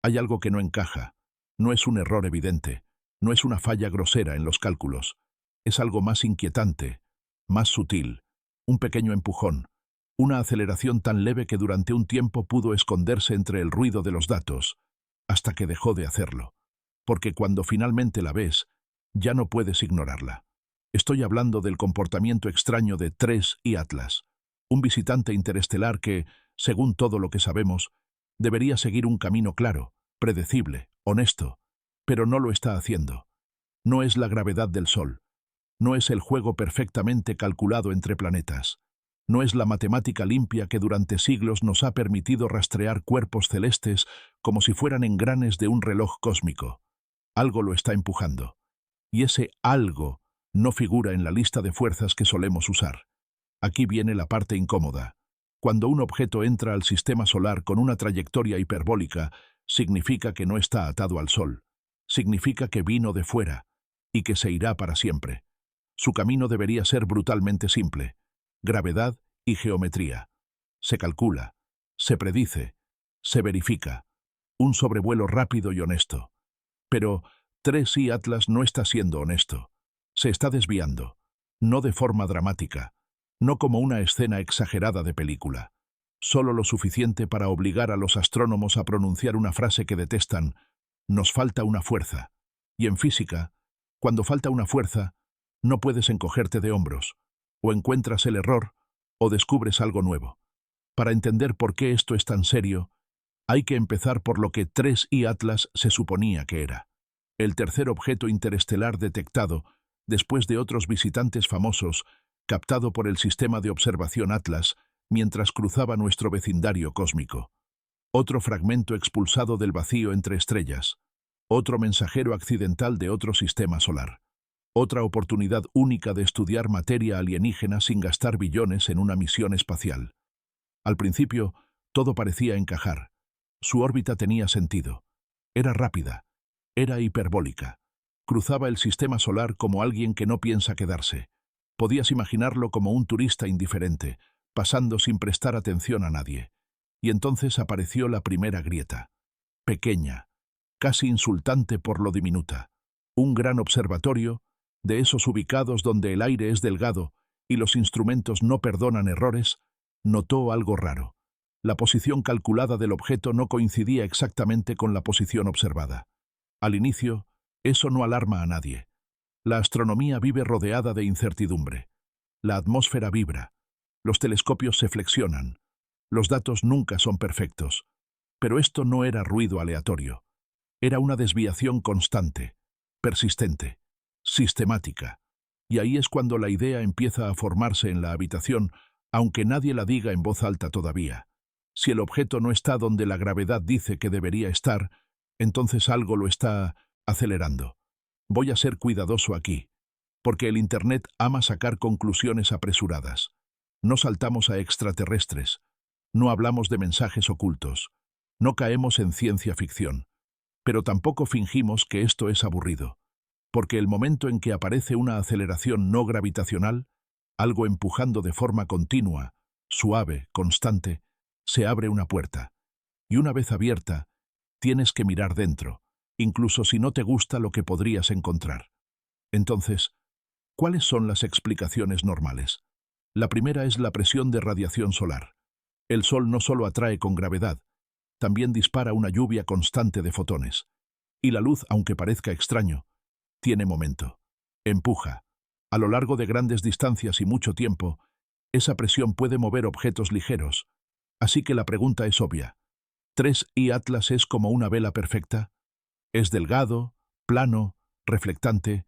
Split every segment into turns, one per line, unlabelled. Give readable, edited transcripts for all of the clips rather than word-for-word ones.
Hay algo que no encaja. No es un error evidente, no es una falla grosera en los cálculos. Es algo más inquietante, más sutil, un pequeño empujón, una aceleración tan leve que durante un tiempo pudo esconderse entre el ruido de los datos, hasta que dejó de hacerlo. Porque cuando finalmente la ves, ya no puedes ignorarla. Estoy hablando del comportamiento extraño de 3 y Atlas, un visitante interestelar que, según todo lo que sabemos, debería seguir un camino claro, predecible, honesto, pero no lo está haciendo. No es la gravedad del Sol, no es el juego perfectamente calculado entre planetas, no es la matemática limpia que durante siglos nos ha permitido rastrear cuerpos celestes como si fueran engranes de un reloj cósmico. Algo lo está empujando, y ese algo no figura en la lista de fuerzas que solemos usar. Aquí viene la parte incómoda. Cuando un objeto entra al sistema solar con una trayectoria hiperbólica, significa que no está atado al Sol. Significa que vino de fuera y que se irá para siempre. Su camino debería ser brutalmente simple: gravedad y geometría. Se calcula, se predice, se verifica. Un sobrevuelo rápido y honesto. Pero 3i Atlas no está siendo honesto. Se está desviando. No de forma dramática. No como una escena exagerada de película. Solo lo suficiente para obligar a los astrónomos a pronunciar una frase que detestan: nos falta una fuerza. Y en física, cuando falta una fuerza, no puedes encogerte de hombros. O encuentras el error, o descubres algo nuevo. Para entender por qué esto es tan serio, hay que empezar por lo que 3i Atlas se suponía que era. El tercer objeto interestelar detectado, después de otros visitantes famosos, captado por el sistema de observación Atlas mientras cruzaba nuestro vecindario cósmico. Otro fragmento expulsado del vacío entre estrellas. Otro mensajero accidental de otro sistema solar. Otra oportunidad única de estudiar materia alienígena sin gastar billones en una misión espacial. Al principio, todo parecía encajar. Su órbita tenía sentido. Era rápida. Era hiperbólica. Cruzaba el sistema solar como alguien que no piensa quedarse. Podías imaginarlo como un turista indiferente, pasando sin prestar atención a nadie. Y entonces apareció la primera grieta. Pequeña, casi insultante por lo diminuta. Un gran observatorio, de esos ubicados donde el aire es delgado y los instrumentos no perdonan errores, notó algo raro. La posición calculada del objeto no coincidía exactamente con la posición observada. Al inicio, eso no alarma a nadie. La astronomía vive rodeada de incertidumbre. La atmósfera vibra. Los telescopios se flexionan. Los datos nunca son perfectos. Pero esto no era ruido aleatorio. Era una desviación constante, persistente, sistemática. Y ahí es cuando la idea empieza a formarse en la habitación, aunque nadie la diga en voz alta todavía. Si el objeto no está donde la gravedad dice que debería estar, entonces algo lo está acelerando. Voy a ser cuidadoso aquí, porque el Internet ama sacar conclusiones apresuradas. No saltamos a extraterrestres, no hablamos de mensajes ocultos, no caemos en ciencia ficción, pero tampoco fingimos que esto es aburrido, porque el momento en que aparece una aceleración no gravitacional, algo empujando de forma continua, suave, constante, se abre una puerta. Y una vez abierta, tienes que mirar dentro, incluso si no te gusta lo que podrías encontrar. Entonces, ¿cuáles son las explicaciones normales? La primera es la presión de radiación solar. El Sol no solo atrae con gravedad, también dispara una lluvia constante de fotones. Y la luz, aunque parezca extraño, tiene momento. Empuja. A lo largo de grandes distancias y mucho tiempo, esa presión puede mover objetos ligeros. Así que la pregunta es obvia. ¿3i Atlas es como una vela perfecta? Es delgado, plano, reflectante,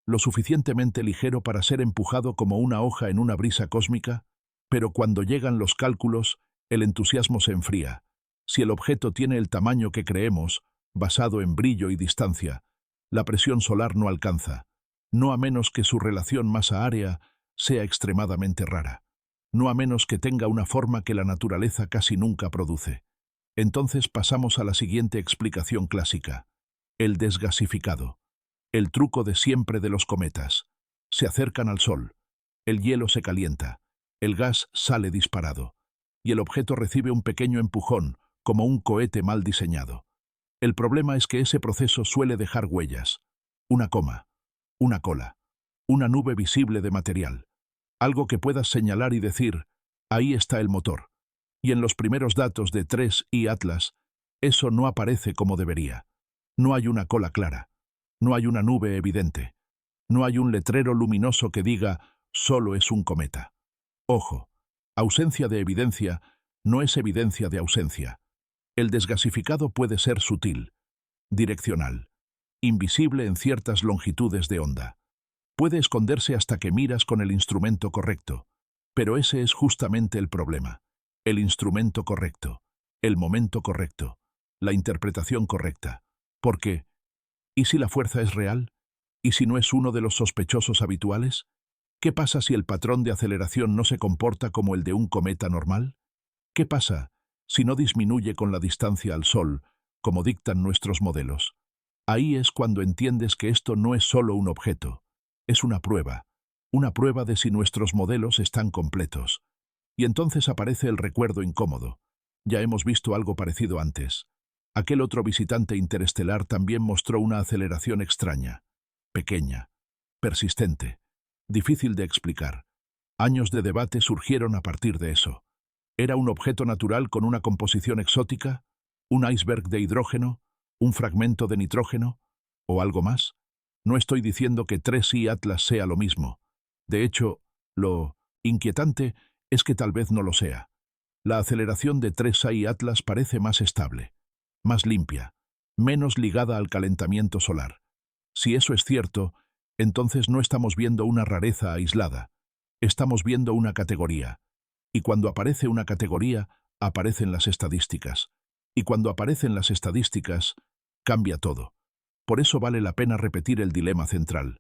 lo suficientemente ligero para ser empujado como una hoja en una brisa cósmica, pero cuando llegan los cálculos, el entusiasmo se enfría. Si el objeto tiene el tamaño que creemos, basado en brillo y distancia, la presión solar no alcanza, no a menos que su relación masa-área sea extremadamente rara, no a menos que tenga una forma que la naturaleza casi nunca produce. Entonces pasamos a la siguiente explicación clásica: el desgasificado. El truco de siempre de los cometas. Se acercan al Sol. El hielo se calienta. El gas sale disparado. Y el objeto recibe un pequeño empujón, como un cohete mal diseñado. El problema es que ese proceso suele dejar huellas. Una coma, una cola, una nube visible de material. Algo que puedas señalar y decir, ahí está el motor. Y en los primeros datos de 3i Atlas, eso no aparece como debería. No hay una cola clara. No hay una nube evidente. No hay un letrero luminoso que diga, solo es un cometa. Ojo, ausencia de evidencia no es evidencia de ausencia. El desgasificado puede ser sutil, direccional, invisible en ciertas longitudes de onda. Puede esconderse hasta que miras con el instrumento correcto, pero ese es justamente el problema. El instrumento correcto, el momento correcto, la interpretación correcta. Porque, ¿y si la fuerza es real? ¿Y si no es uno de los sospechosos habituales? ¿Qué pasa si el patrón de aceleración no se comporta como el de un cometa normal? ¿Qué pasa si no disminuye con la distancia al Sol, como dictan nuestros modelos? Ahí es cuando entiendes que esto no es solo un objeto, es una prueba de si nuestros modelos están completos. Y entonces aparece el recuerdo incómodo. Ya hemos visto algo parecido antes. Aquel otro visitante interestelar también mostró una aceleración extraña, pequeña, persistente, difícil de explicar. Años de debate surgieron a partir de eso. ¿Era un objeto natural con una composición exótica? ¿Un iceberg de hidrógeno? ¿Un fragmento de nitrógeno? ¿O algo más? No estoy diciendo que 3i Atlas sea lo mismo. De hecho, lo inquietante es que tal vez no lo sea. La aceleración de 3i Atlas parece más estable, más limpia, menos ligada al calentamiento solar. Si eso es cierto, entonces no estamos viendo una rareza aislada. Estamos viendo una categoría. Y cuando aparece una categoría, aparecen las estadísticas. Y cuando aparecen las estadísticas, cambia todo. Por eso vale la pena repetir el dilema central.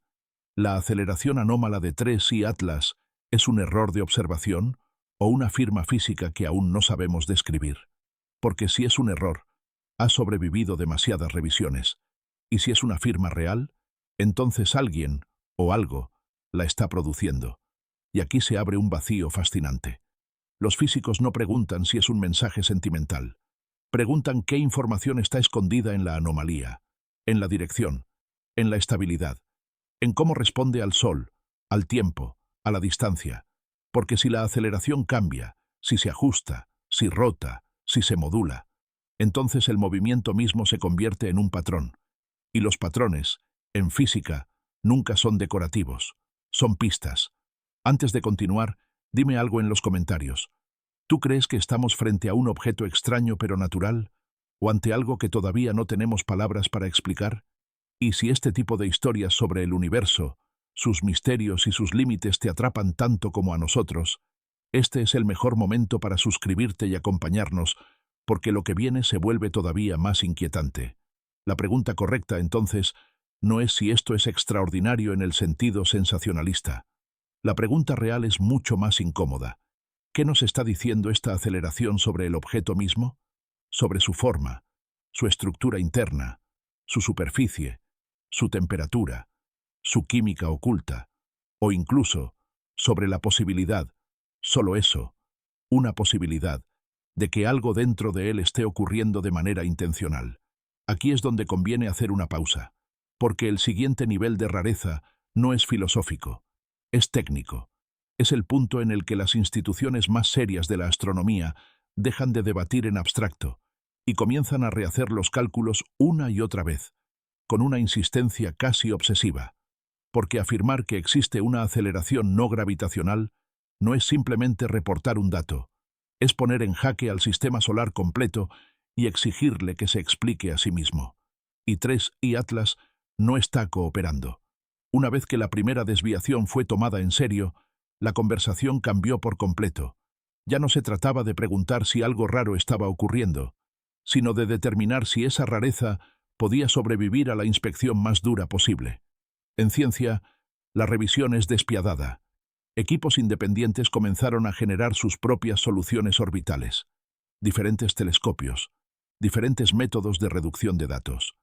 ¿La aceleración anómala de 3i Atlas es un error de observación o una firma física que aún no sabemos describir? Porque si es un error, ha sobrevivido demasiadas revisiones. Y si es una firma real, entonces alguien, o algo, la está produciendo. Y aquí se abre un vacío fascinante. Los físicos no preguntan si es un mensaje sentimental. Preguntan qué información está escondida en la anomalía, en la dirección, en la estabilidad, en cómo responde al Sol, al tiempo, a la distancia. Porque si la aceleración cambia, si se ajusta, si rota, si se modula, entonces el movimiento mismo se convierte en un patrón. Y los patrones, en física, nunca son decorativos, son pistas. Antes de continuar, dime algo en los comentarios. ¿Tú crees que estamos frente a un objeto extraño pero natural? ¿O ante algo que todavía no tenemos palabras para explicar? Y si este tipo de historias sobre el universo, sus misterios y sus límites te atrapan tanto como a nosotros, este es el mejor momento para suscribirte y acompañarnos, porque lo que viene se vuelve todavía más inquietante. La pregunta correcta, entonces, no es si esto es extraordinario en el sentido sensacionalista. La pregunta real es mucho más incómoda. ¿Qué nos está diciendo esta aceleración sobre el objeto mismo? Sobre su forma, su estructura interna, su superficie, su temperatura, su química oculta, o incluso sobre la posibilidad, solo eso, una posibilidad, de que algo dentro de él esté ocurriendo de manera intencional. Aquí es donde conviene hacer una pausa, porque el siguiente nivel de rareza no es filosófico, es técnico. Es el punto en el que las instituciones más serias de la astronomía dejan de debatir en abstracto y comienzan a rehacer los cálculos una y otra vez, con una insistencia casi obsesiva. Porque afirmar que existe una aceleración no gravitacional no es simplemente reportar un dato, es poner en jaque al sistema solar completo y exigirle que se explique a sí mismo. Y 3i Atlas no está cooperando. Una vez que la primera desviación fue tomada en serio, la conversación cambió por completo. Ya no se trataba de preguntar si algo raro estaba ocurriendo, sino de determinar si esa rareza podía sobrevivir a la inspección más dura posible. En ciencia, la revisión es despiadada. Equipos independientes comenzaron a generar sus propias soluciones orbitales, diferentes telescopios, diferentes métodos de reducción de datos,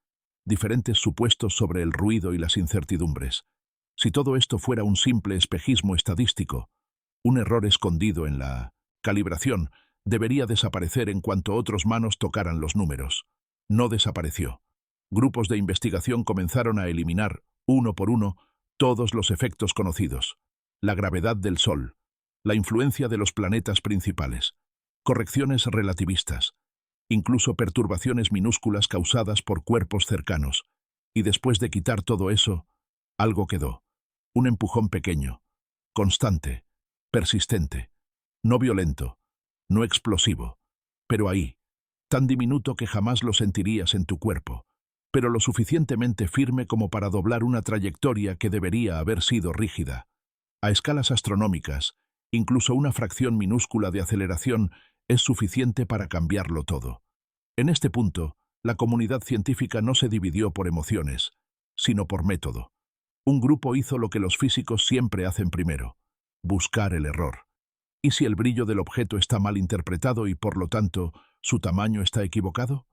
diferentes supuestos sobre el ruido y las incertidumbres. Si todo esto fuera un simple espejismo estadístico, un error escondido en la calibración debería desaparecer en cuanto otros manos tocaran los números. No desapareció. Grupos de investigación comenzaron a eliminar, uno por uno, todos los efectos conocidos. La gravedad del Sol, la influencia de los planetas principales, correcciones relativistas, incluso perturbaciones minúsculas causadas por cuerpos cercanos. Y después de quitar todo eso, algo quedó. Un empujón pequeño, constante, persistente, no violento, no explosivo, pero ahí, tan diminuto que jamás lo sentirías en tu cuerpo, pero lo suficientemente firme como para doblar una trayectoria que debería haber sido rígida. A escalas astronómicas, incluso una fracción minúscula de aceleración es suficiente para cambiarlo todo. En este punto, la comunidad científica no se dividió por emociones, sino por método. Un grupo hizo lo que los físicos siempre hacen primero: buscar el error. ¿Y si el brillo del objeto está mal interpretado y, por lo tanto, su tamaño está equivocado?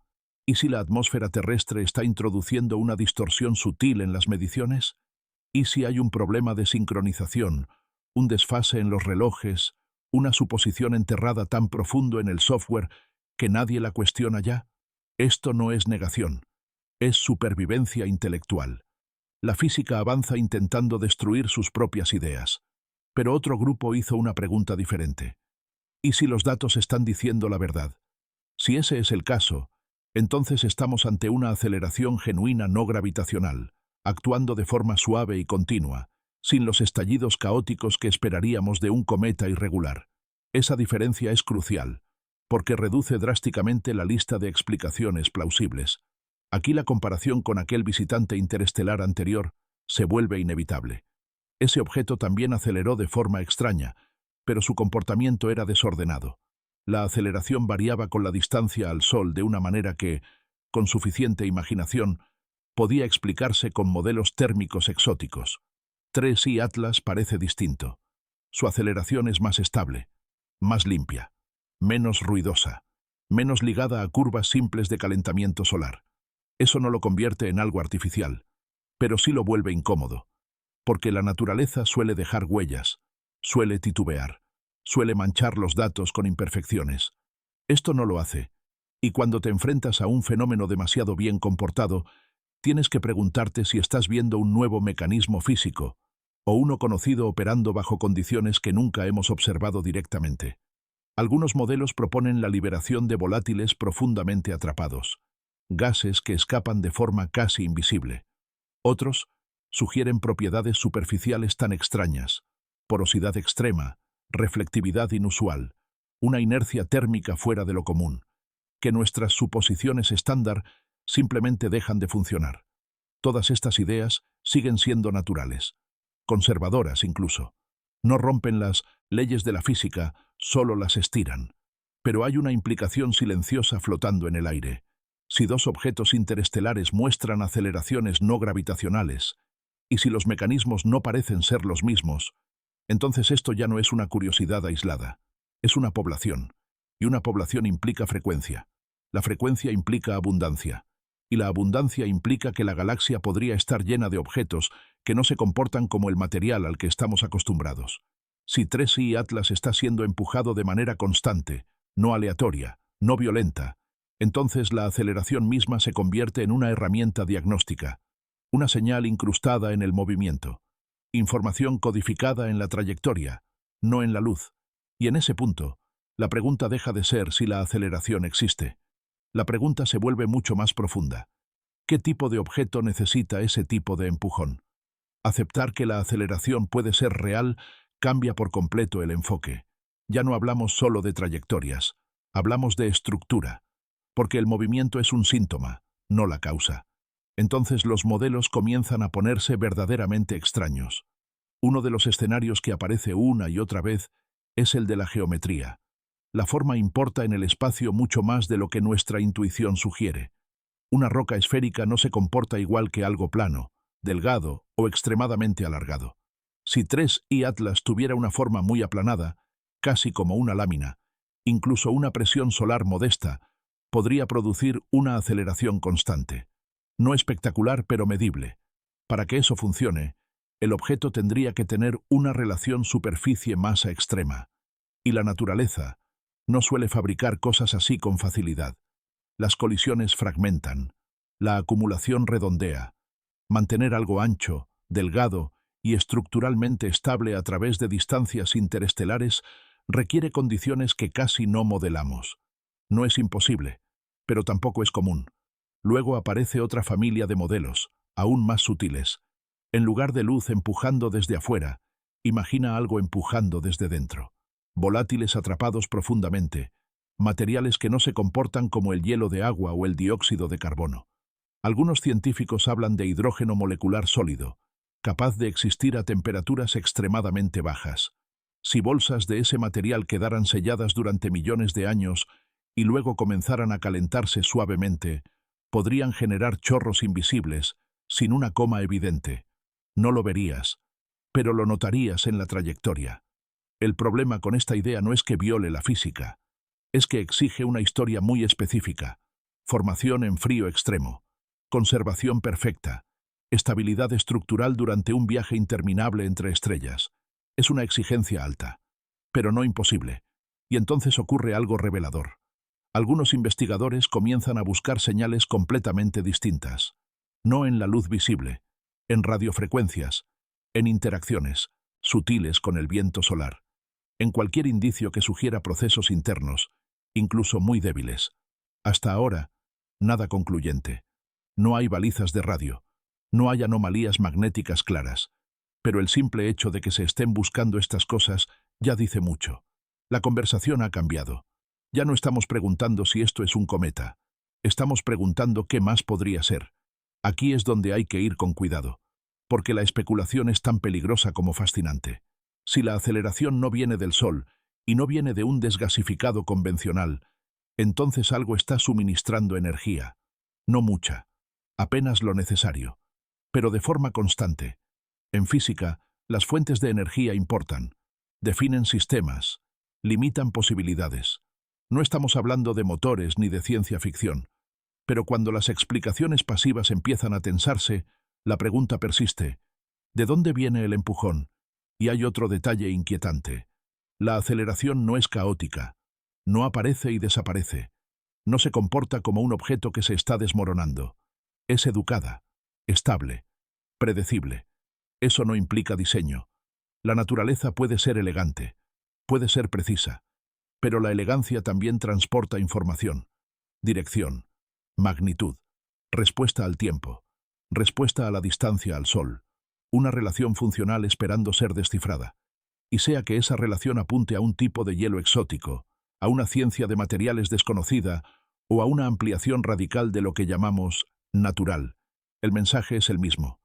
¿Y si la atmósfera terrestre está introduciendo una distorsión sutil en las mediciones? ¿Y si hay un problema de sincronización, un desfase en los relojes, una suposición enterrada tan profundo en el software que nadie la cuestiona ya? Esto no es negación, es supervivencia intelectual. La física avanza intentando destruir sus propias ideas. Pero otro grupo hizo una pregunta diferente. ¿Y si los datos están diciendo la verdad? Si ese es el caso, entonces estamos ante una aceleración genuina no gravitacional, actuando de forma suave y continua, sin los estallidos caóticos que esperaríamos de un cometa irregular. Esa diferencia es crucial, porque reduce drásticamente la lista de explicaciones plausibles. Aquí la comparación con aquel visitante interestelar anterior se vuelve inevitable. Ese objeto también aceleró de forma extraña, pero su comportamiento era desordenado. La aceleración variaba con la distancia al Sol de una manera que, con suficiente imaginación, podía explicarse con modelos térmicos exóticos. 3I Atlas parece distinto. Su aceleración es más estable, más limpia, menos ruidosa, menos ligada a curvas simples de calentamiento solar. Eso no lo convierte en algo artificial, pero sí lo vuelve incómodo, porque la naturaleza suele dejar huellas, suele titubear, suele manchar los datos con imperfecciones. Esto no lo hace, y cuando te enfrentas a un fenómeno demasiado bien comportado, tienes que preguntarte si estás viendo un nuevo mecanismo físico, o uno conocido operando bajo condiciones que nunca hemos observado directamente. Algunos modelos proponen la liberación de volátiles profundamente atrapados, gases que escapan de forma casi invisible. Otros sugieren propiedades superficiales tan extrañas: porosidad extrema, reflectividad inusual, una inercia térmica fuera de lo común, que nuestras suposiciones estándar simplemente dejan de funcionar. Todas estas ideas siguen siendo naturales, conservadoras incluso. No rompen las leyes de la física, solo las estiran. Pero hay una implicación silenciosa flotando en el aire. Si dos objetos interestelares muestran aceleraciones no gravitacionales, y si los mecanismos no parecen ser los mismos, entonces esto ya no es una curiosidad aislada, es una población, y una población implica frecuencia. La frecuencia implica abundancia, y la abundancia implica que la galaxia podría estar llena de objetos que no se comportan como el material al que estamos acostumbrados. Si 3I Atlas está siendo empujado de manera constante, no aleatoria, no violenta, entonces la aceleración misma se convierte en una herramienta diagnóstica, una señal incrustada en el movimiento, información codificada en la trayectoria, no en la luz. Y en ese punto, la pregunta deja de ser si la aceleración existe. La pregunta se vuelve mucho más profunda. ¿Qué tipo de objeto necesita ese tipo de empujón? Aceptar que la aceleración puede ser real cambia por completo el enfoque. Ya no hablamos solo de trayectorias, hablamos de estructura, porque el movimiento es un síntoma, no la causa. Entonces los modelos comienzan a ponerse verdaderamente extraños. Uno de los escenarios que aparece una y otra vez es el de la geometría. La forma importa en el espacio mucho más de lo que nuestra intuición sugiere. Una roca esférica no se comporta igual que algo plano, delgado o extremadamente alargado. Si 3I Atlas tuviera una forma muy aplanada, casi como una lámina, incluso una presión solar modesta, podría producir una aceleración constante. No espectacular, pero medible. Para que eso funcione, el objeto tendría que tener una relación superficie-masa extrema. Y la naturaleza no suele fabricar cosas así con facilidad. Las colisiones fragmentan, la acumulación redondea. Mantener algo ancho, delgado y estructuralmente estable a través de distancias interestelares requiere condiciones que casi no modelamos. No es imposible, pero tampoco es común. Luego aparece otra familia de modelos, aún más sutiles. En lugar de luz empujando desde afuera, imagina algo empujando desde dentro. Volátiles atrapados profundamente, materiales que no se comportan como el hielo de agua o el dióxido de carbono. Algunos científicos hablan de hidrógeno molecular sólido, capaz de existir a temperaturas extremadamente bajas. Si bolsas de ese material quedaran selladas durante millones de años y luego comenzaran a calentarse suavemente, podrían generar chorros invisibles, sin una coma evidente. No lo verías, pero lo notarías en la trayectoria. El problema con esta idea no es que viole la física, es que exige una historia muy específica: formación en frío extremo, conservación perfecta, estabilidad estructural durante un viaje interminable entre estrellas. Es una exigencia alta, pero no imposible, y entonces ocurre algo revelador. Algunos investigadores comienzan a buscar señales completamente distintas, no en la luz visible, en radiofrecuencias, en interacciones sutiles con el viento solar, en cualquier indicio que sugiera procesos internos, incluso muy débiles. Hasta ahora, nada concluyente. No hay balizas de radio, no hay anomalías magnéticas claras, pero el simple hecho de que se estén buscando estas cosas ya dice mucho. La conversación ha cambiado. Ya no estamos preguntando si esto es un cometa. Estamos preguntando qué más podría ser. Aquí es donde hay que ir con cuidado, porque la especulación es tan peligrosa como fascinante. Si la aceleración no viene del Sol y no viene de un desgasificado convencional, entonces algo está suministrando energía. No mucha, apenas lo necesario, pero de forma constante. En física, las fuentes de energía importan, definen sistemas, limitan posibilidades. No estamos hablando de motores ni de ciencia ficción, pero cuando las explicaciones pasivas empiezan a tensarse, la pregunta persiste: ¿de dónde viene el empujón? Y hay otro detalle inquietante. La aceleración no es caótica, no aparece y desaparece, no se comporta como un objeto que se está desmoronando. Es educada, estable, predecible. Eso no implica diseño. La naturaleza puede ser elegante, puede ser precisa, pero la elegancia también transporta información, dirección, magnitud, respuesta al tiempo, respuesta a la distancia al Sol, una relación funcional esperando ser descifrada. Y sea que esa relación apunte a un tipo de hielo exótico, a una ciencia de materiales desconocida o a una ampliación radical de lo que llamamos natural, el mensaje es el mismo.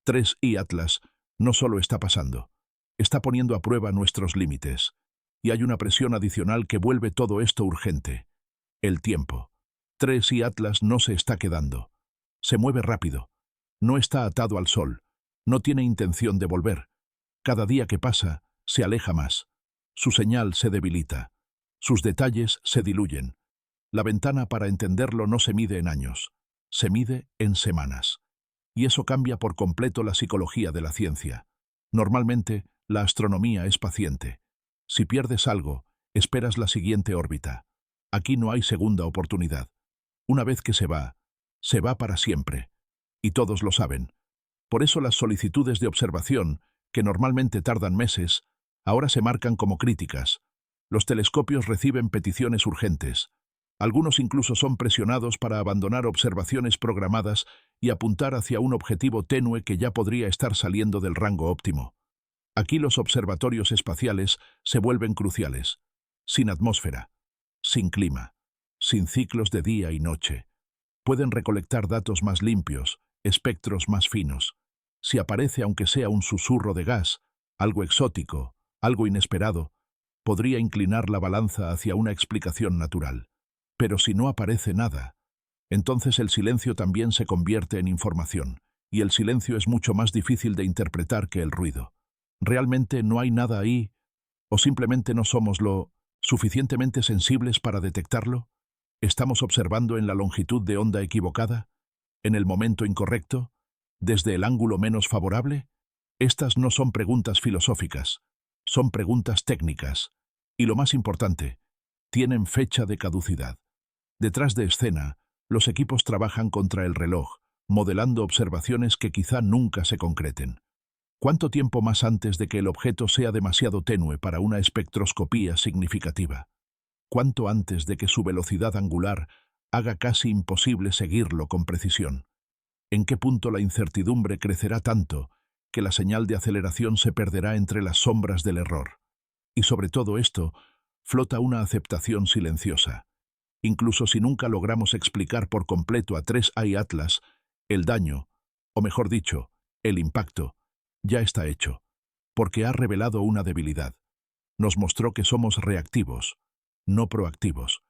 3I Atlas no solo está pasando, está poniendo a prueba nuestros límites. Y hay una presión adicional que vuelve todo esto urgente: el tiempo. 3I Atlas no se está quedando. Se mueve rápido. No está atado al Sol. No tiene intención de volver. Cada día que pasa, se aleja más. Su señal se debilita. Sus detalles se diluyen. La ventana para entenderlo no se mide en años. Se mide en semanas. Y eso cambia por completo la psicología de la ciencia. Normalmente, la astronomía es paciente. Si pierdes algo, esperas la siguiente órbita. Aquí no hay segunda oportunidad. Una vez que se va para siempre. Y todos lo saben. Por eso las solicitudes de observación, que normalmente tardan meses, ahora se marcan como críticas. Los telescopios reciben peticiones urgentes. Algunos incluso son presionados para abandonar observaciones programadas y apuntar hacia un objetivo tenue que ya podría estar saliendo del rango óptimo. Aquí los observatorios espaciales se vuelven cruciales. Sin atmósfera, sin clima, sin ciclos de día y noche. Pueden recolectar datos más limpios, espectros más finos. Si aparece aunque sea un susurro de gas, algo exótico, algo inesperado, podría inclinar la balanza hacia una explicación natural. Pero si no aparece nada, entonces el silencio también se convierte en información, y el silencio es mucho más difícil de interpretar que el ruido. ¿Realmente no hay nada ahí? ¿O simplemente no somos lo suficientemente sensibles para detectarlo? ¿Estamos observando en la longitud de onda equivocada? ¿En el momento incorrecto? ¿Desde el ángulo menos favorable? Estas no son preguntas filosóficas, son preguntas técnicas. Y lo más importante, tienen fecha de caducidad. Detrás de escena, Los equipos trabajan contra el reloj, modelando observaciones que quizá nunca se concreten. ¿Cuánto tiempo más antes de que el objeto sea demasiado tenue para una espectroscopía significativa? ¿Cuánto antes de que su velocidad angular haga casi imposible seguirlo con precisión? ¿En qué punto la incertidumbre crecerá tanto que la señal de aceleración se perderá entre las sombras del error? Y sobre todo esto, flota una aceptación silenciosa. Incluso si nunca logramos explicar por completo a 3i Atlas, el daño, o mejor dicho, el impacto, ya está hecho, porque ha revelado una debilidad. Nos mostró que somos reactivos, no proactivos,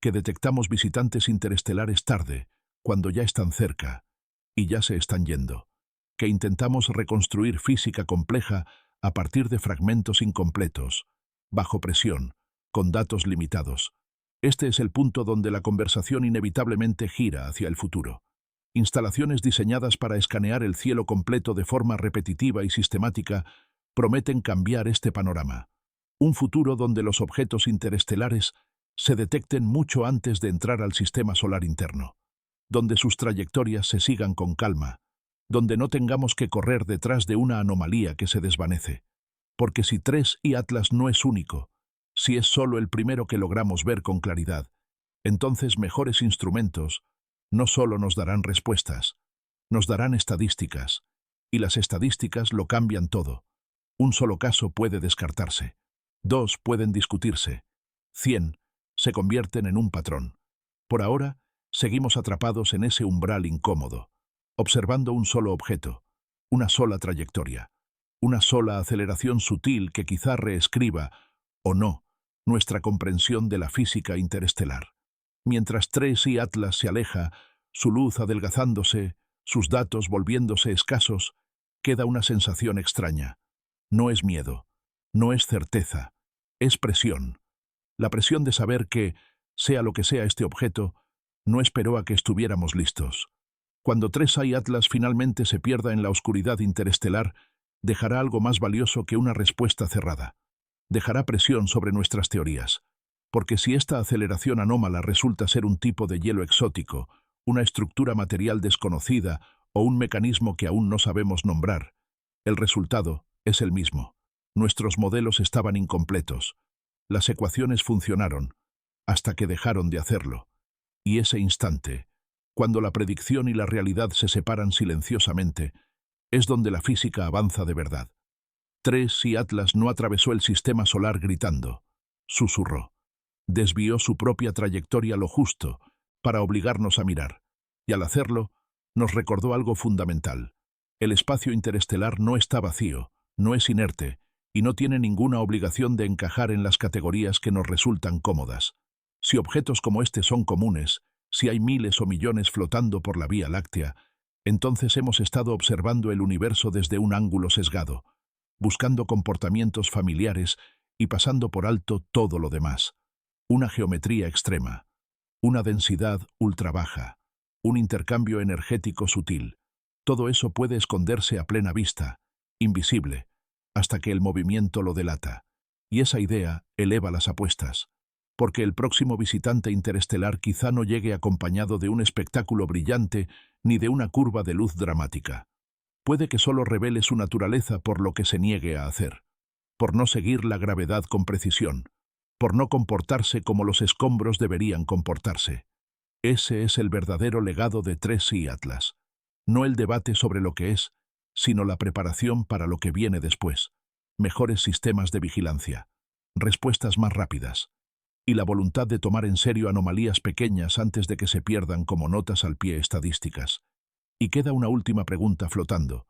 que detectamos visitantes interestelares tarde, cuando ya están cerca, y ya se están yendo, que intentamos reconstruir física compleja a partir de fragmentos incompletos, bajo presión, con datos limitados. Este es el punto donde la conversación inevitablemente gira hacia el futuro. Instalaciones diseñadas para escanear el cielo completo de forma repetitiva y sistemática prometen cambiar este panorama. Un futuro donde los objetos interestelares se detecten mucho antes de entrar al sistema solar interno, donde sus trayectorias se sigan con calma, donde no tengamos que correr detrás de una anomalía que se desvanece. Porque si 3i Atlas no es único, si es solo el primero que logramos ver con claridad, entonces mejores instrumentos no solo nos darán respuestas, nos darán estadísticas, y las estadísticas lo cambian todo. Un solo caso puede descartarse, 2 pueden discutirse, 100 se convierten en un patrón. Por ahora, seguimos atrapados en ese umbral incómodo, observando un solo objeto, una sola trayectoria, una sola aceleración sutil que quizá reescriba, o no, nuestra comprensión de la física interestelar. Mientras 3i Atlas se aleja, su luz adelgazándose, sus datos volviéndose escasos, queda una sensación extraña. No es miedo, no es certeza, es presión. La presión de saber que, sea lo que sea este objeto, no esperó a que estuviéramos listos. Cuando 3i Atlas finalmente se pierda en la oscuridad interestelar, dejará algo más valioso que una respuesta cerrada. Dejará presión sobre nuestras teorías. Porque si esta aceleración anómala resulta ser un tipo de hielo exótico, una estructura material desconocida o un mecanismo que aún no sabemos nombrar, el resultado es el mismo. Nuestros modelos estaban incompletos. Las ecuaciones funcionaron, hasta que dejaron de hacerlo. Y ese instante, cuando la predicción y la realidad se separan silenciosamente, es donde la física avanza de verdad. 3i Atlas no atravesó el sistema solar gritando, susurró. Desvió su propia trayectoria lo justo para obligarnos a mirar, y al hacerlo, nos recordó algo fundamental. El espacio interestelar no está vacío, no es inerte, y no tiene ninguna obligación de encajar en las categorías que nos resultan cómodas. Si objetos como este son comunes, si hay miles o millones flotando por la Vía Láctea, entonces hemos estado observando el universo desde un ángulo sesgado, buscando comportamientos familiares y pasando por alto todo lo demás. Una geometría extrema, una densidad ultra baja, un intercambio energético sutil. Todo eso puede esconderse a plena vista, invisible, hasta que el movimiento lo delata. Y esa idea eleva las apuestas, porque el próximo visitante interestelar quizá no llegue acompañado de un espectáculo brillante ni de una curva de luz dramática. Puede que solo revele su naturaleza por lo que se niegue a hacer, por no seguir la gravedad con precisión, por no comportarse como los escombros deberían comportarse. Ese es el verdadero legado de 3i Atlas. No el debate sobre lo que es, sino la preparación para lo que viene después. Mejores sistemas de vigilancia, respuestas más rápidas, y la voluntad de tomar en serio anomalías pequeñas antes de que se pierdan como notas al pie estadísticas. Y queda una última pregunta flotando,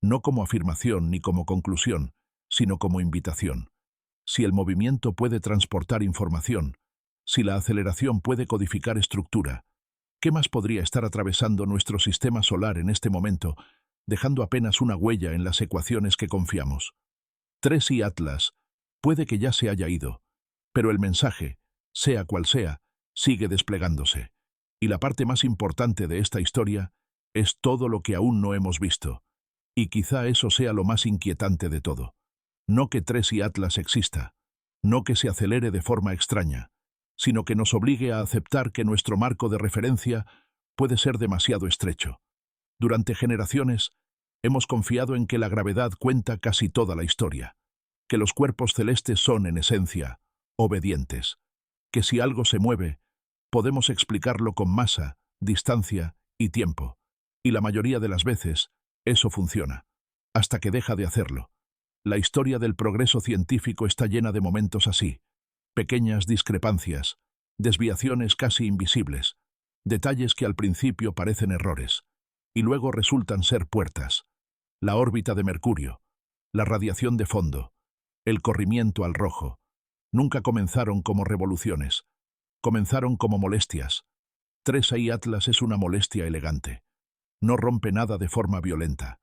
no como afirmación ni como conclusión, sino como invitación. Si el movimiento puede transportar información, si la aceleración puede codificar estructura, ¿qué más podría estar atravesando nuestro sistema solar en este momento, dejando apenas una huella en las ecuaciones que confiamos? 3i Atlas puede que ya se haya ido, pero el mensaje, sea cual sea, sigue desplegándose. Y la parte más importante de esta historia es todo lo que aún no hemos visto. Y quizá eso sea lo más inquietante de todo. No que 3i Atlas exista, no que se acelere de forma extraña, sino que nos obligue a aceptar que nuestro marco de referencia puede ser demasiado estrecho. Durante generaciones, hemos confiado en que la gravedad cuenta casi toda la historia, que los cuerpos celestes son, en esencia, obedientes, que si algo se mueve, podemos explicarlo con masa, distancia y tiempo. Y la mayoría de las veces, eso funciona, hasta que deja de hacerlo. La historia del progreso científico está llena de momentos así, pequeñas discrepancias, desviaciones casi invisibles, detalles que al principio parecen errores, y luego resultan ser puertas. La órbita de Mercurio, la radiación de fondo, el corrimiento al rojo, nunca comenzaron como revoluciones, comenzaron como molestias. 3I Atlas es una molestia elegante. No rompe nada de forma violenta.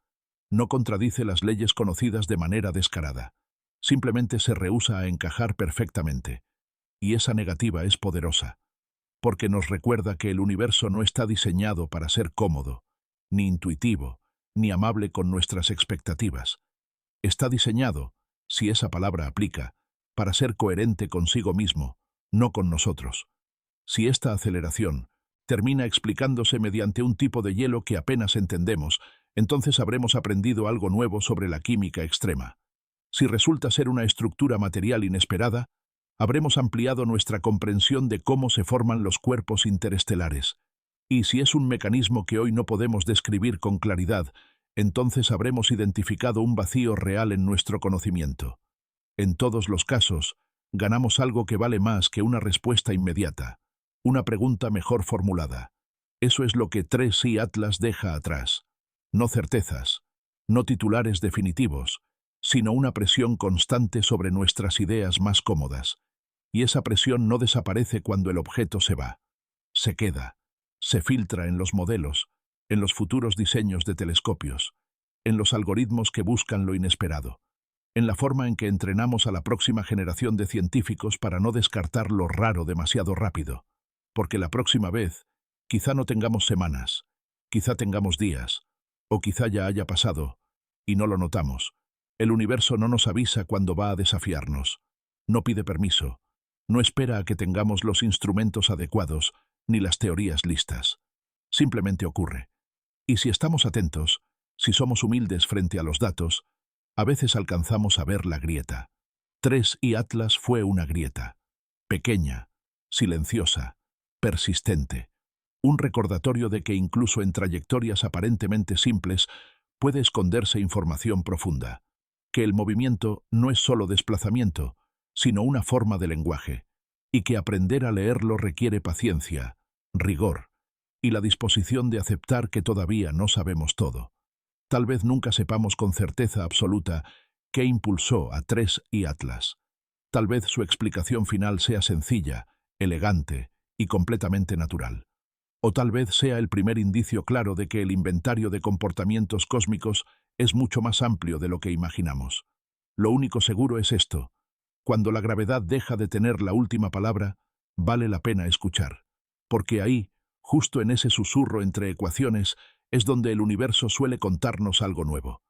No contradice las leyes conocidas de manera descarada. Simplemente se rehúsa a encajar perfectamente. Y esa negativa es poderosa, porque nos recuerda que el universo no está diseñado para ser cómodo, ni intuitivo, ni amable con nuestras expectativas. Está diseñado, si esa palabra aplica, para ser coherente consigo mismo, no con nosotros. Si esta aceleración termina explicándose mediante un tipo de hielo que apenas entendemos, entonces habremos aprendido algo nuevo sobre la química extrema. Si resulta ser una estructura material inesperada, habremos ampliado nuestra comprensión de cómo se forman los cuerpos interestelares. Y si es un mecanismo que hoy no podemos describir con claridad, entonces habremos identificado un vacío real en nuestro conocimiento. En todos los casos, ganamos algo que vale más que una respuesta inmediata, una pregunta mejor formulada. Eso es lo que 3I Atlas deja atrás. No certezas, no titulares definitivos, sino una presión constante sobre nuestras ideas más cómodas. Y esa presión no desaparece cuando el objeto se va. Se queda, se filtra en los modelos, en los futuros diseños de telescopios, en los algoritmos que buscan lo inesperado, en la forma en que entrenamos a la próxima generación de científicos para no descartar lo raro demasiado rápido. Porque la próxima vez, quizá no tengamos semanas, quizá tengamos días, o quizá ya haya pasado, y no lo notamos. El universo no nos avisa cuando va a desafiarnos. No pide permiso. No espera a que tengamos los instrumentos adecuados, ni las teorías listas. Simplemente ocurre. Y si estamos atentos, si somos humildes frente a los datos, a veces alcanzamos a ver la grieta. 3I Atlas fue una grieta. Pequeña, silenciosa, persistente. Un recordatorio de que incluso en trayectorias aparentemente simples puede esconderse información profunda. Que el movimiento no es solo desplazamiento, sino una forma de lenguaje, y que aprender a leerlo requiere paciencia, rigor, y la disposición de aceptar que todavía no sabemos todo. Tal vez nunca sepamos con certeza absoluta qué impulsó a 3I Atlas. Tal vez su explicación final sea sencilla, elegante y completamente natural. O tal vez sea el primer indicio claro de que el inventario de comportamientos cósmicos es mucho más amplio de lo que imaginamos. Lo único seguro es esto: cuando la gravedad deja de tener la última palabra, vale la pena escuchar. Porque ahí, justo en ese susurro entre ecuaciones, es donde el universo suele contarnos algo nuevo.